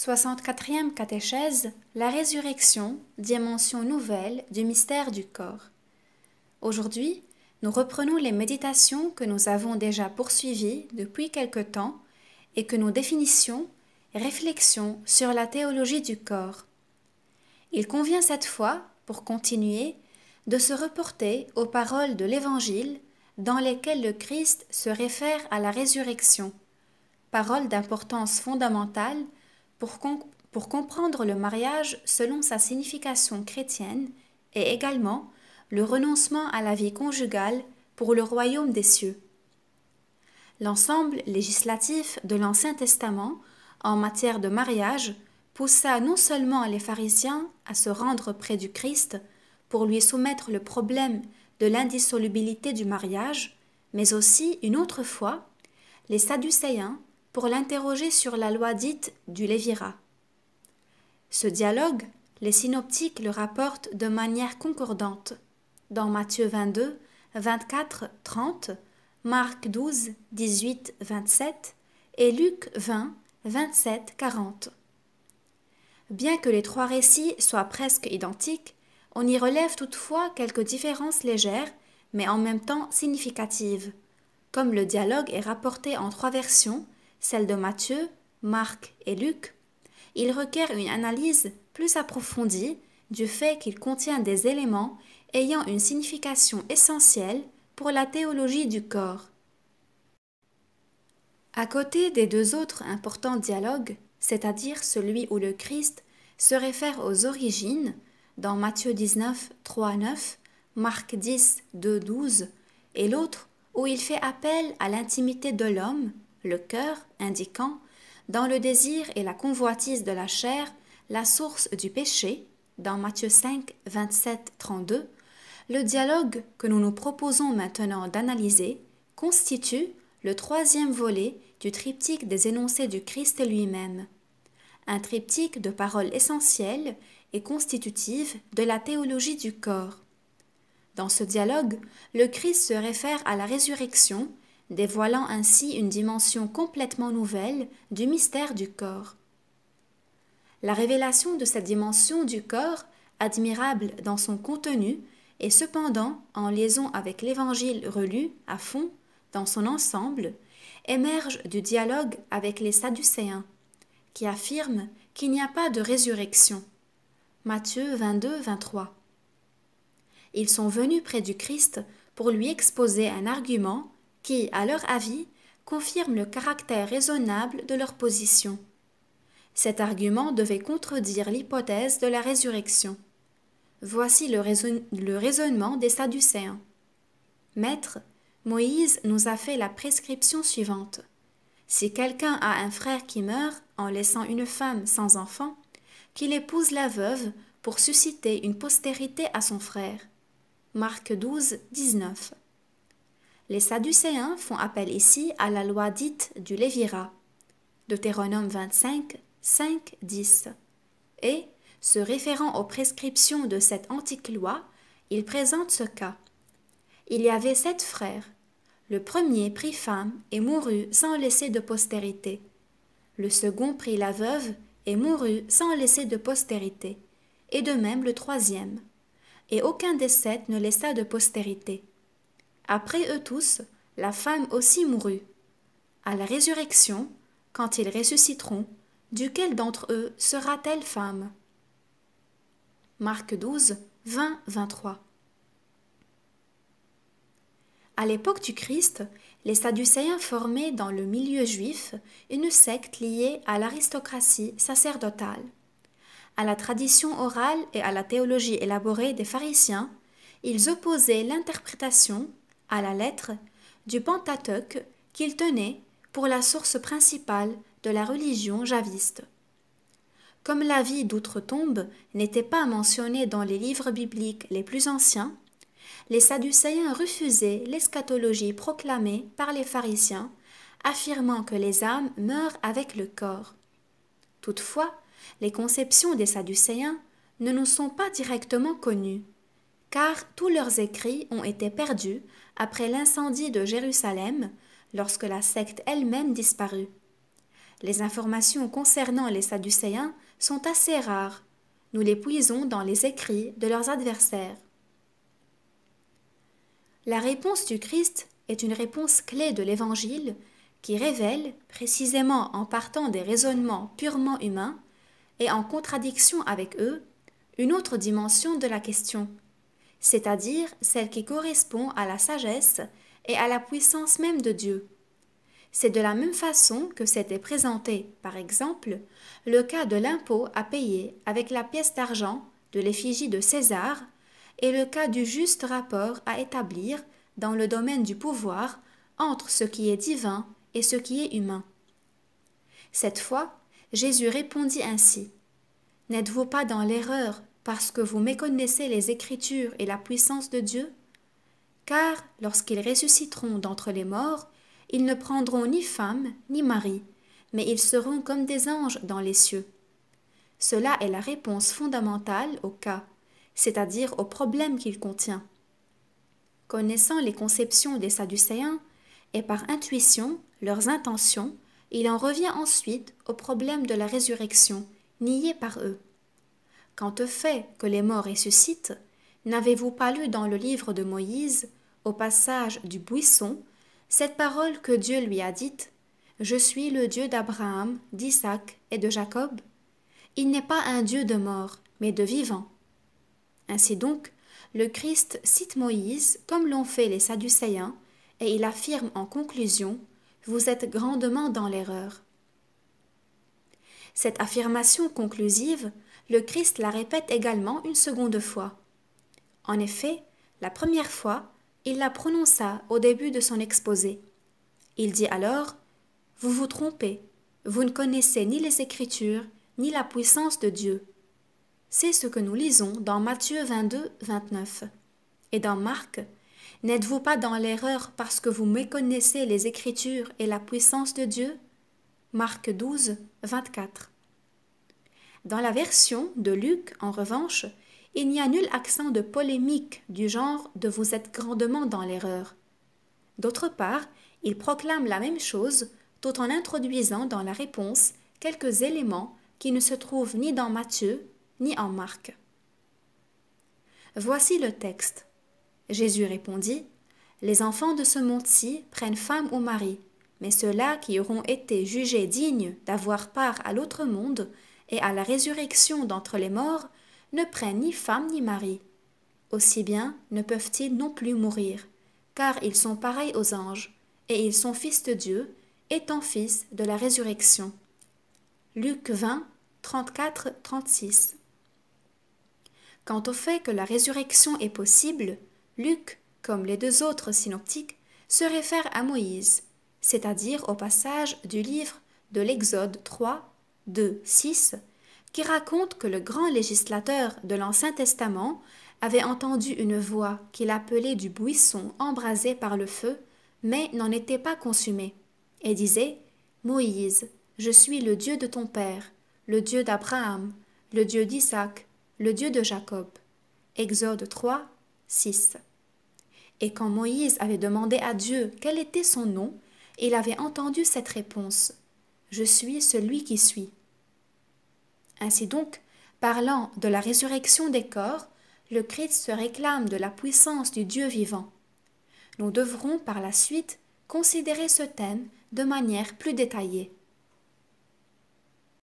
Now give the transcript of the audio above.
64e catéchèse, la résurrection, dimension nouvelle du mystère du corps. Aujourd'hui, nous reprenons les méditations que nous avons déjà poursuivies depuis quelque temps et que nous définissions réflexions sur la théologie du corps. Il convient cette fois, pour continuer, de se reporter aux paroles de l'Évangile dans lesquelles le Christ se réfère à la résurrection, paroles d'importance fondamentale pour comprendre le mariage selon sa signification chrétienne et également le renoncement à la vie conjugale pour le royaume des cieux. L'ensemble législatif de l'Ancien Testament en matière de mariage poussa non seulement les pharisiens à se rendre près du Christ pour lui soumettre le problème de l'indissolubilité du mariage, mais aussi, une autre fois, les Sadducéens pour l'interroger sur la loi dite du Lévirat. Ce dialogue, les synoptiques le rapportent de manière concordante dans Matthieu 22, 24, 30, Marc 12, 18, 27 et Luc 20, 27, 40. Bien que les trois récits soient presque identiques, on y relève toutefois quelques différences légères, mais en même temps significatives. Comme le dialogue est rapporté en trois versions, celle de Matthieu, Marc et Luc, il requiert une analyse plus approfondie du fait qu'il contient des éléments ayant une signification essentielle pour la théologie du corps. À côté des deux autres importants dialogues, c'est-à-dire celui où le Christ se réfère aux origines, dans Matthieu 19, 3, 9, Marc 10, 2, 12, et l'autre où il fait appel à l'intimité de l'homme, le cœur, indiquant, dans le désir et la convoitise de la chair, la source du péché, dans Matthieu 5, 27, 32, le dialogue que nous nous proposons maintenant d'analyser constitue le troisième volet du triptyque des énoncés du Christ lui-même, un triptyque de paroles essentielles et constitutives de la théologie du corps. Dans ce dialogue, le Christ se réfère à la résurrection, dévoilant ainsi une dimension complètement nouvelle du mystère du corps. La révélation de cette dimension du corps, admirable dans son contenu, et cependant en liaison avec l'Évangile relu à fond, dans son ensemble, émerge du dialogue avec les Sadducéens, qui affirment qu'il n'y a pas de résurrection. Matthieu 22, 23. Ils sont venus près du Christ pour lui exposer un argument qui, à leur avis, confirme le caractère raisonnable de leur position. Cet argument devait contredire l'hypothèse de la résurrection. Voici le raisonnement des Sadducéens. Maître, Moïse nous a fait la prescription suivante. Si quelqu'un a un frère qui meurt en laissant une femme sans enfant, qu'il épouse la veuve pour susciter une postérité à son frère. Marc 12, 19. Les Sadducéens font appel ici à la loi dite du Lévirat, Deutéronome 25, 5, 10, et, se référant aux prescriptions de cette antique loi, ils présentent ce cas. Il y avait 7 frères. Le premier prit femme et mourut sans laisser de postérité. Le second prit la veuve et mourut sans laisser de postérité, et de même le troisième. Et aucun des 7 ne laissa de postérité. Après eux tous, la femme aussi mourut. À la résurrection, quand ils ressusciteront, duquel d'entre eux sera-t-elle femme? Marc 12, 20, 23. À l'époque du Christ, les Sadducéens formaient dans le milieu juif une secte liée à l'aristocratie sacerdotale. À la tradition orale et à la théologie élaborée des pharisiens, ils opposaient l'interprétation, à la lettre, du Pentateuque qu'ils tenaient pour la source principale de la religion javiste. Comme la vie d'outre-tombe n'était pas mentionnée dans les livres bibliques les plus anciens, les Sadducéens refusaient l'eschatologie proclamée par les pharisiens, affirmant que les âmes meurent avec le corps. Toutefois, les conceptions des Sadducéens ne nous sont pas directement connues, car tous leurs écrits ont été perdus après l'incendie de Jérusalem, lorsque la secte elle-même disparut. les informations concernant les Sadducéens sont assez rares. Nous les puisons dans les écrits de leurs adversaires. La réponse du Christ est une réponse clé de l'Évangile qui révèle, précisément en partant des raisonnements purement humains et en contradiction avec eux, une autre dimension de la question, c'est-à-dire celle qui correspond à la sagesse et à la puissance même de Dieu. C'est de la même façon que s'était présenté, par exemple, le cas de l'impôt à payer avec la pièce d'argent de l'effigie de César et le cas du juste rapport à établir dans le domaine du pouvoir entre ce qui est divin et ce qui est humain. Cette fois, Jésus répondit ainsi: « N'êtes-vous pas dans l'erreur parce que vous méconnaissez les Écritures et la puissance de Dieu? Car lorsqu'ils ressusciteront d'entre les morts, ils ne prendront ni femme ni mari, mais ils seront comme des anges dans les cieux. » Cela est la réponse fondamentale au cas, c'est-à-dire au problème qu'il contient. Connaissant les conceptions des Sadducéens et par intuition leurs intentions, il en revient ensuite au problème de la résurrection, nié par eux. Quant au fait que les morts ressuscitent, n'avez-vous pas lu dans le livre de Moïse, au passage du buisson, cette parole que Dieu lui a dite: « Je suis le Dieu d'Abraham, d'Isaac et de Jacob » Il n'est pas un Dieu de morts, mais de vivants. Ainsi donc, le Christ cite Moïse comme l'ont fait les Sadducéens, et il affirme en conclusion: « Vous êtes grandement dans l'erreur. » Cette affirmation conclusive, le Christ la répète également une seconde fois. En effet, la première fois, il la prononça au début de son exposé. Il dit alors: « Vous vous trompez, vous ne connaissez ni les Écritures, ni la puissance de Dieu. » C'est ce que nous lisons dans Matthieu 22, 29. Et dans Marc: « N'êtes-vous pas dans l'erreur parce que vous méconnaissez les Écritures et la puissance de Dieu » Marc 12, 24. Dans la version de Luc, en revanche, il n'y a nul accent de polémique du genre de « vous êtes grandement dans l'erreur ». D'autre part, il proclame la même chose tout en introduisant dans la réponse quelques éléments qui ne se trouvent ni dans Matthieu ni en Marc. Voici le texte. Jésus répondit: « Les enfants de ce monde-ci prennent femme ou mari, mais ceux-là qui auront été jugés dignes d'avoir part à l'autre monde et à la résurrection d'entre les morts ne prennent ni femme ni mari. Aussi bien ne peuvent-ils non plus mourir, car ils sont pareils aux anges, et ils sont fils de Dieu, étant fils de la résurrection. » Luc 20, 34-36. Quant au fait que la résurrection est possible, Luc, comme les deux autres synoptiques, se réfère à Moïse, c'est-à-dire au passage du livre de l'Exode 3, 2, 6, qui raconte que le grand législateur de l'Ancien Testament avait entendu une voix qui l'appelait du buisson embrasé par le feu, mais n'en était pas consumé, et disait: « Moïse, je suis le Dieu de ton père, le Dieu d'Abraham, le Dieu d'Isaac, le Dieu de Jacob. » Exode 3, 6. Et quand Moïse avait demandé à Dieu quel était son nom, il avait entendu cette réponse: « Je suis celui qui suis. » Ainsi donc, parlant de la résurrection des corps, le Christ se réclame de la puissance du Dieu vivant. Nous devrons par la suite considérer ce thème de manière plus détaillée.